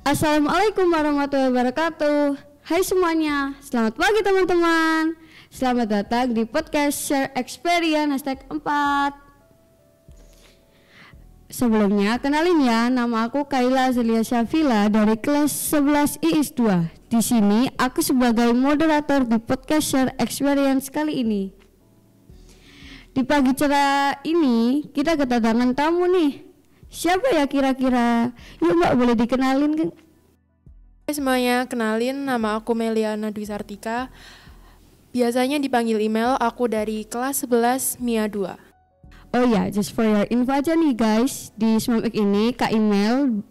Assalamualaikum warahmatullahi wabarakatuh. Hai semuanya, selamat pagi teman-teman. Selamat datang di podcast Share Experience #4. Sebelumnya, kenalin ya, nama aku Kaila Zelia Syafila dari kelas 11 IIS 2. Di sini aku sebagai moderator di podcast Share Experience kali ini. Di pagi cerah ini kita kedatangan tamu nih. Siapa ya kira-kira? Yuk Mbak, boleh dikenalin kan? Hai semuanya, kenalin nama aku Meliana Dwi Sartika. Biasanya dipanggil email, aku dari kelas 11 MIA 2. Oh ya, just for your info aja nih guys, di Smamik ini Kak Email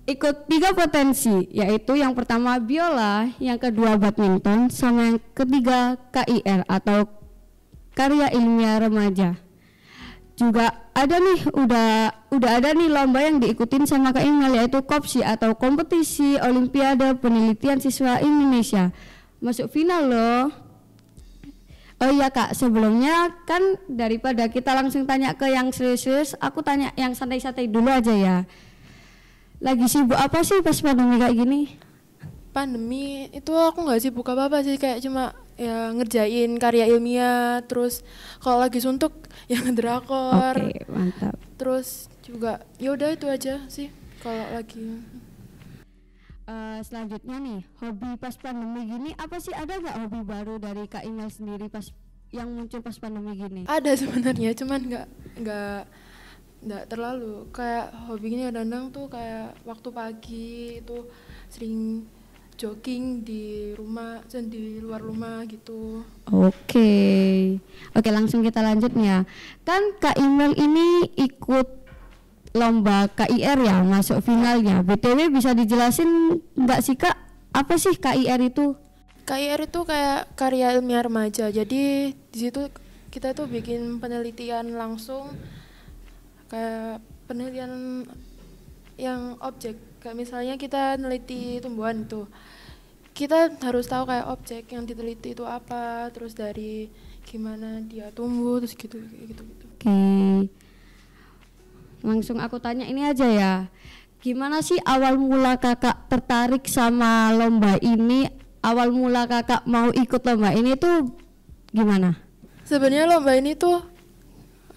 ikut 3 potensi, yaitu yang pertama biola, yang kedua badminton, sama yang ketiga KIR atau karya ilmiah remaja. Juga ada nih, udah ada nih lomba yang diikutin sama Kak Email, yaitu KOPSI atau Kompetisi Olimpiade Penelitian Siswa Indonesia. Masuk final loh. Oh iya Kak, sebelumnya kan daripada kita langsung tanya ke yang serius-serius, aku tanya yang santai-santai dulu aja ya. Lagi sibuk apa sih pas pandemi kayak gini? Pandemi itu aku nggak sibuk apa-apa sih, kayak cuma ya ngerjain karya ilmiah, terus kalau lagi suntuk ya ngedrakor. Oke, mantap. Terus juga ya udah itu aja sih kalau lagi. Selanjutnya nih, hobi pas pandemi gini apa sih, ada nggak hobi baru dari Kak Email sendiri pas yang muncul pas pandemi gini? Ada sebenarnya, cuman nggak terlalu. Kayak hobi gini kadang tuh kayak waktu pagi itu sering jogging di rumah dan di luar rumah gitu. Oke, langsung kita lanjut nih ya. Kan Kak Email ini ikut lomba KIR ya, masuk finalnya. BTW bisa dijelasin nggak sih Kak, apa sih KIR itu? KIR itu kayak karya ilmiah remaja. Jadi di situ kita tuh bikin penelitian langsung, kayak penelitian yang objek. Kayak misalnya kita neliti tumbuhan itu, kita harus tahu kayak objek yang diteliti itu apa, terus dari gimana dia tumbuh, terus gitu. Oke. Langsung aku tanya ini aja ya. Gimana sih awal mula Kakak tertarik sama lomba ini? Awal mula Kakak mau ikut lomba ini tuh gimana? Sebenarnya lomba ini tuh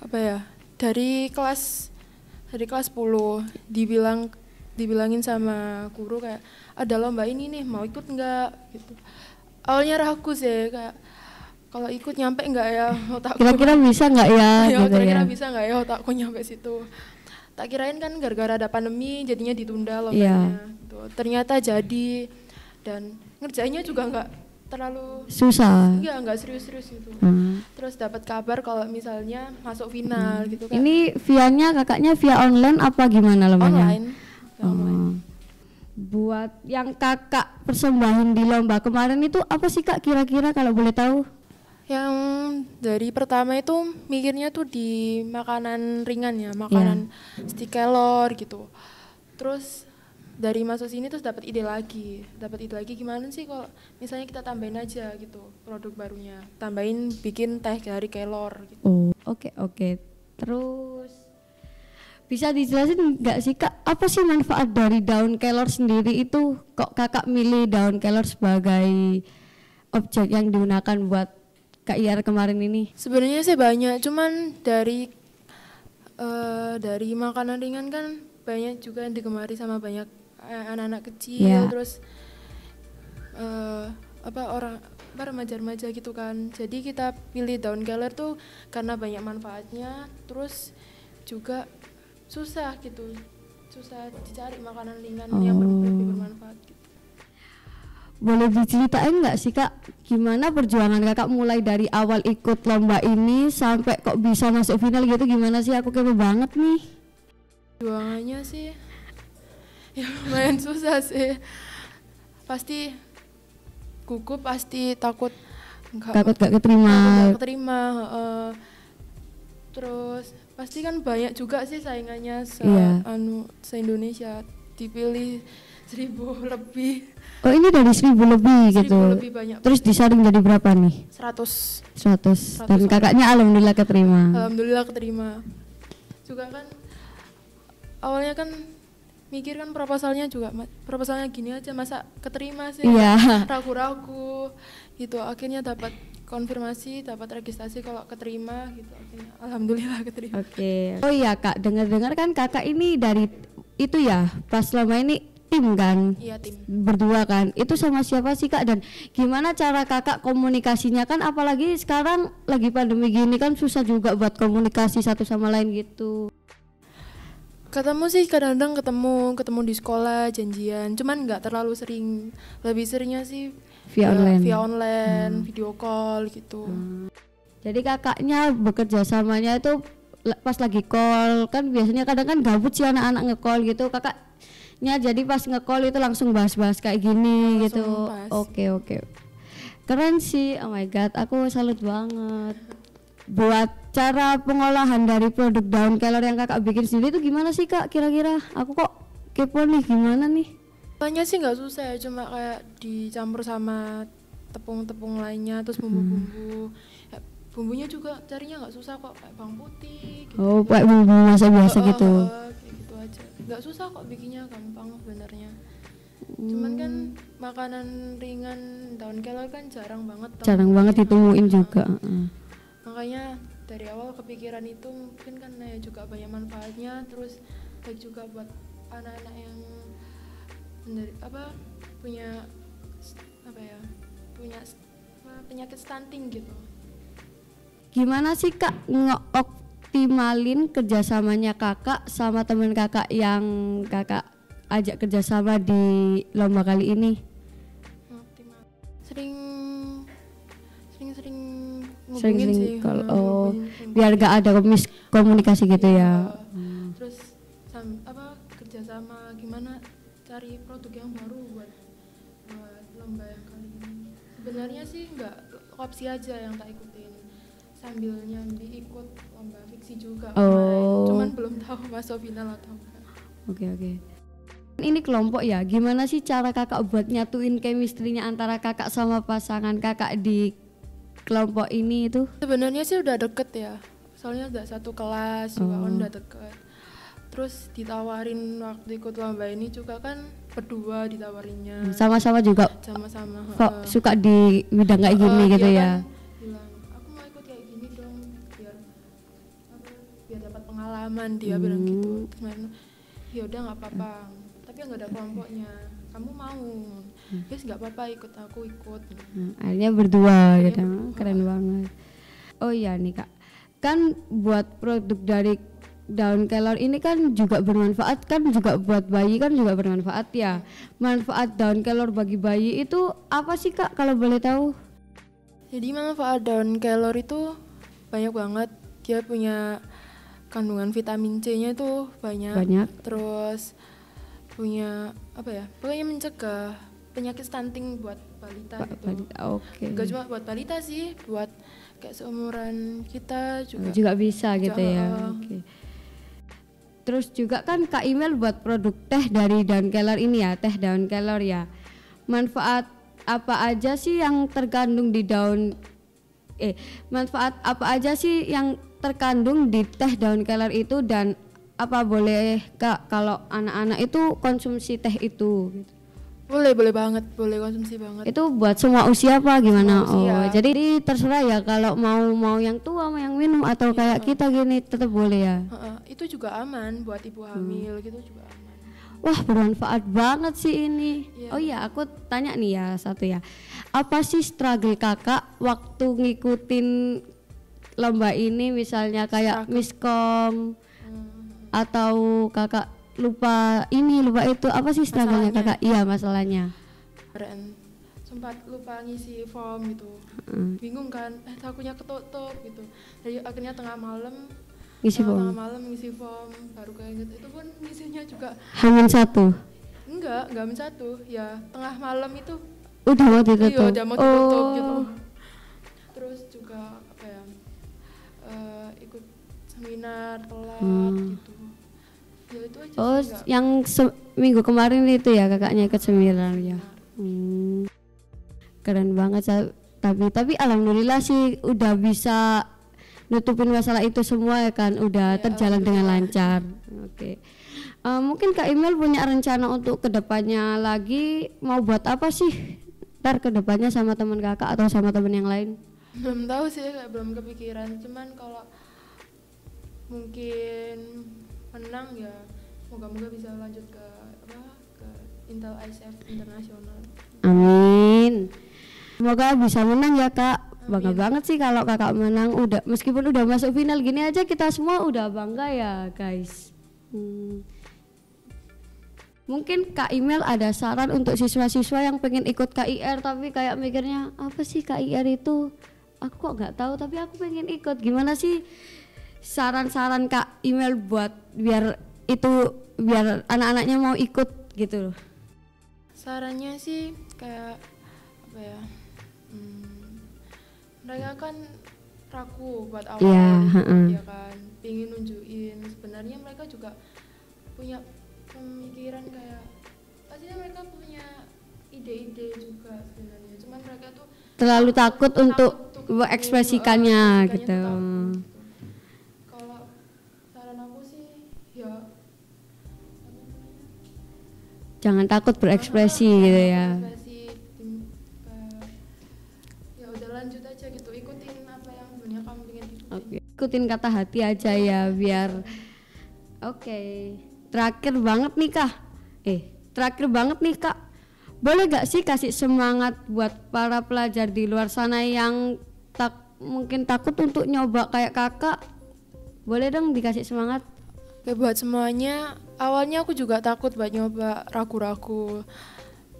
apa ya? Dari kelas 10 dibilangin sama guru kayak ada lomba ini nih, mau ikut enggak gitu. Awalnya ragu sih, kayak kalau ikut nyampe enggak ya otakku. Kira-kira bisa enggak ya? Gitu kira-kira ya? bisa enggak ya otakku nyampe situ. Tak kirain kan gara-gara ada pandemi jadinya ditunda lombanya gitu. Ternyata jadi, dan ngerjainnya juga enggak terlalu susah. Iya, enggak serius-serius gitu. Terus dapat kabar kalau misalnya masuk final gitu kan. Ini via-nya kakaknya via online apa gimana lombanya? Online. Online. Buat yang kakak persembahin di lomba kemarin itu apa sih Kak kira-kira kalau boleh tahu? Yang dari pertama itu mikirnya tuh di makanan ringan ya, makanan stick kelor gitu. Terus dari masuk sini terus dapat ide lagi gimana sih kalau misalnya kita tambahin aja gitu produk barunya, tambahin bikin teh dari kelor gitu. Oh, oke. Terus bisa dijelasin nggak sih Kak, apa sih manfaat dari daun kelor sendiri itu? Kok kakak milih daun kelor sebagai objek yang digunakan buat KIR kemarin ini? Sebenarnya sih banyak, cuman dari makanan ringan kan banyak juga yang digemari sama banyak anak-anak kecil, terus remaja-remaja gitu kan. Jadi kita pilih daun kelor tuh karena banyak manfaatnya, terus juga susah dicari makanan ringan yang lebih bermanfaat gitu. Boleh diceritain nggak sih Kak, gimana perjuangan kakak mulai dari awal ikut lomba ini sampai kok bisa masuk final gitu, gimana sih? Aku kepo banget nih. Perjuangannya sih ya lumayan susah sih. Pasti gugup, pasti takut gak keterima. Terus pasti kan banyak juga sih saingannya se-Indonesia, dipilih 1000 lebih. Oh ini dari 1000 lebih 1000 gitu. lebih banyak. Terus disaring jadi berapa nih? 100. Dan kakaknya alhamdulillah keterima. Alhamdulillah keterima. Juga kan awalnya kan mikir kan proposalnya juga, proposalnya gini aja masa keterima sih, Iya. ragu-ragu gitu. Akhirnya dapat konfirmasi, dapat registrasi kalau keterima gitu. Akhirnya alhamdulillah keterima. Oke. Oh iya Kak, dengar-dengar kan Kakak ini dari itu ya, pas lama ini tim kan? Iya, tim. Berdua kan? Itu sama siapa sih Kak, dan gimana cara Kakak komunikasinya, kan apalagi sekarang lagi pandemi gini kan susah juga buat komunikasi satu sama lain gitu. Ketemu sih kadang-kadang ketemu di sekolah janjian, cuman nggak terlalu sering. Lebih seringnya sih Via online. via online, video call gitu. Jadi kakaknya bekerja samanya itu pas lagi call, kan biasanya kadang kan gabut sih anak-anak nge-call gitu, kakaknya jadi pas nge-call itu langsung bahas-bahas kayak gini Langsung gitu. bahas. Oke. Keren sih, oh my god, aku salut banget. Buat cara pengolahan dari produk daun kelor yang kakak bikin sendiri itu gimana sih Kak kira-kira? Aku kok kepo nih, gimana nih? Tanya sih nggak susah ya, cuma kayak dicampur sama tepung-tepung lainnya, terus bumbu-bumbu. Ya, bumbunya juga carinya nggak susah kok, kayak bawang putih gitu. Oh, kayak bumbu masak biasa gitu. Kayak gitu aja, nggak susah kok bikinnya, gampang sebenarnya. Cuman kan makanan ringan daun kelor kan jarang banget Ditemuin juga. Makanya dari awal kepikiran itu, mungkin kan ya juga banyak manfaatnya, terus baik juga buat anak-anak yang punya penyakit stunting gitu. Gimana sih Kak ngeoptimalin kerjasamanya kakak sama teman kakak yang kakak ajak kerjasama di lomba kali ini? Optimal. Sering ngubungin sih. Biar gak ada miskomunikasi gitu ya. Terus kerjasama gimana cari produk yang baru buat lomba yang kali ini. Sebenarnya sih nggak opsi aja yang tak ikutin, sambil nyambi ikut lomba fiksi juga kemarin. Cuman belum tahu masuk final atau enggak. Oke. Ini kelompok ya, gimana sih cara kakak buat nyatuin chemistry-nya antara kakak sama pasangan kakak di kelompok ini itu? Sebenarnya sih udah deket ya, soalnya udah satu kelas juga kan udah deket. Terus ditawarin waktu ikut lomba ini juga kan berdua ditawarinnya. Sama-sama juga Sama-sama. kok suka di bidang kayak gini gitu ya? Kan bilang, aku mau ikut kayak gini dong, biar dapat pengalaman, dia bilang gitu. Terus ya udah nggak apa-apa, tapi nggak ada kelompoknya. Kamu mau? Guys nggak apa-apa, ikut. Akhirnya berdua gitu, keren banget. Oh iya nih Kak, kan buat produk dari daun kelor ini kan juga bermanfaat, kan juga buat bayi kan juga bermanfaat ya. Manfaat daun kelor bagi bayi itu apa sih Kak kalau boleh tahu? Jadi manfaat daun kelor itu banyak banget. Dia punya kandungan vitamin C-nya itu banyak. Terus punya pokoknya mencegah penyakit stunting buat balita gitu. Oke. Gak cuma buat balita sih, buat kayak seumuran kita juga. Juga bisa gitu ya. Oke. Terus juga kan Kak Imel buat produk teh dari daun kelor ini ya, teh daun kelor ya. Manfaat apa aja sih yang terkandung di manfaat apa aja sih yang terkandung di teh daun kelor itu, dan apa boleh Kak kalau anak-anak itu konsumsi teh itu gitu? Boleh banget, boleh konsumsi banget. Itu buat semua usia apa gimana? Semua usia. Jadi terserah ya, kalau mau yang tua mau yang minum atau kayak kita gini tetap boleh ya. Itu juga aman buat ibu hamil gitu juga aman. Wah, bermanfaat banget sih ini. Yeah. Oh iya, aku tanya nih ya satu ya. Apa sih struggle kakak waktu ngikutin lomba ini, misalnya kayak miskom atau kakak lupa itu, apa sih struggle-nya kakak? Iya, masalahnya. Sempat lupa ngisi form gitu. Bingung kan, takutnya ketutup gitu. Jadi akhirnya tengah malam ngisi form baru kayak gitu. Itu pun ngisinya juga Hamin satu. Enggak Hamin satu. Ya, tengah malam itu udah mau ditutup. Iya, udah mau ditutup gitu. Terus juga ikut seminar telat gitu. Ya, itu aja sih, yang minggu kemarin itu ya kakaknya ikut seminar ya. Keren banget tapi alhamdulillah sih udah bisa nutupin masalah itu semua ya kan, udah terjalan dengan lancar. Oke. Mungkin Kak Imel punya rencana untuk kedepannya lagi mau buat apa sih? Ntar kedepannya sama teman kakak atau sama teman yang lain? Belum tahu sih, kayak belum kepikiran. Cuman kalau mungkin menang ya moga-moga bisa lanjut ke Intel ISF Internasional. Amin. Semoga bisa menang ya Kak. Bangga Amin. banget sih kalau kakak menang, udah meskipun udah masuk final gini aja kita semua udah bangga ya guys. Mungkin Kak Imel ada saran untuk siswa-siswa yang pengen ikut KIR tapi kayak mikirnya apa sih KIR itu, aku kok nggak tahu tapi aku pengen ikut. Gimana sih saran-saran Kak Imel buat biar anak-anaknya mau ikut gitu loh? Sarannya sih kayak apa ya, mereka kan ragu buat awal, ya kan, pingin nunjukin. Sebenarnya mereka juga punya pemikiran kayak pastinya mereka punya ide-ide juga sebenarnya, cuman mereka tuh terlalu takut untuk mengekspresikannya gitu. Kalau saran aku sih ya jangan takut berekspresi gitu ya. Ya udah lanjut aja gitu, ikutin apa yang dunia kamu pengen ikutin. Oke. Ikutin kata hati aja ya biar. Oke. Terakhir banget nih Kak. Boleh gak sih kasih semangat buat para pelajar di luar sana yang mungkin takut untuk nyoba kayak kakak? Boleh dong dikasih semangat. Oke, buat semuanya, awalnya aku juga takut buat nyoba, ragu-ragu.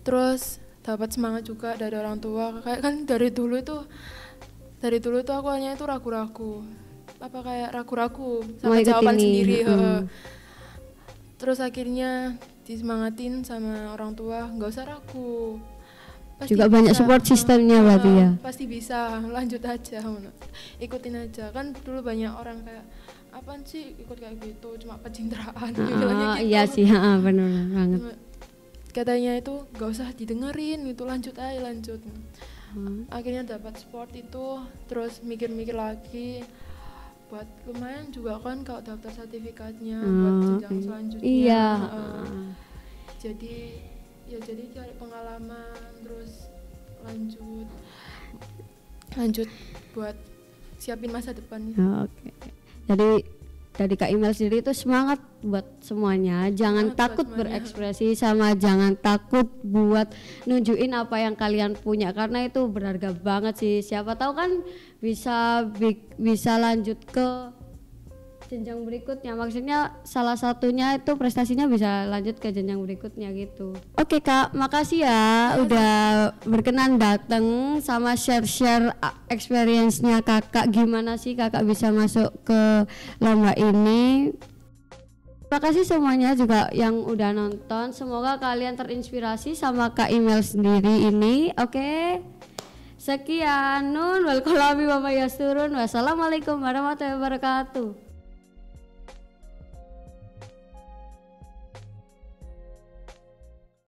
Terus dapat semangat juga dari orang tua. Kayak kan dari dulu tuh aku awalnya itu ragu-ragu. Kayak ragu-ragu sama jawaban sendiri. Terus akhirnya disemangatin sama orang tua, nggak usah ragu. Pasti juga bisa, banyak support sistemnya berarti ya. Pasti bisa, lanjut aja, ikutin aja. Kan dulu banyak orang kayak apaan sih ikut kayak gitu, cuma pencitraan. Gitu. Iya sih, benar banget. Katanya itu nggak usah didengerin, itu lanjut. Akhirnya dapat support itu, terus mikir-mikir lagi. Buat lumayan juga kan kalau daftar sertifikatnya buat jenjang selanjutnya. Iya. Jadi cari pengalaman, terus lanjut buat siapin masa depan. Oke. Jadi dari Kak Imel sendiri itu semangat buat semuanya, jangan takut berekspresi sama jangan takut buat nunjukin apa yang kalian punya karena itu berharga banget sih. Siapa tahu kan bisa lanjut ke jenjang berikutnya, maksudnya salah satunya itu prestasinya bisa lanjut ke jenjang berikutnya gitu. Oke Kak, makasih ya udah berkenan datang sama share experience-nya kakak, gimana sih kakak bisa masuk ke lomba ini. Terima kasih semuanya juga yang udah nonton, semoga kalian terinspirasi sama Kak Imel sendiri ini. Oke. Sekian, nun wal kolami wa mayasturun. Wassalamualaikum warahmatullahi wabarakatuh.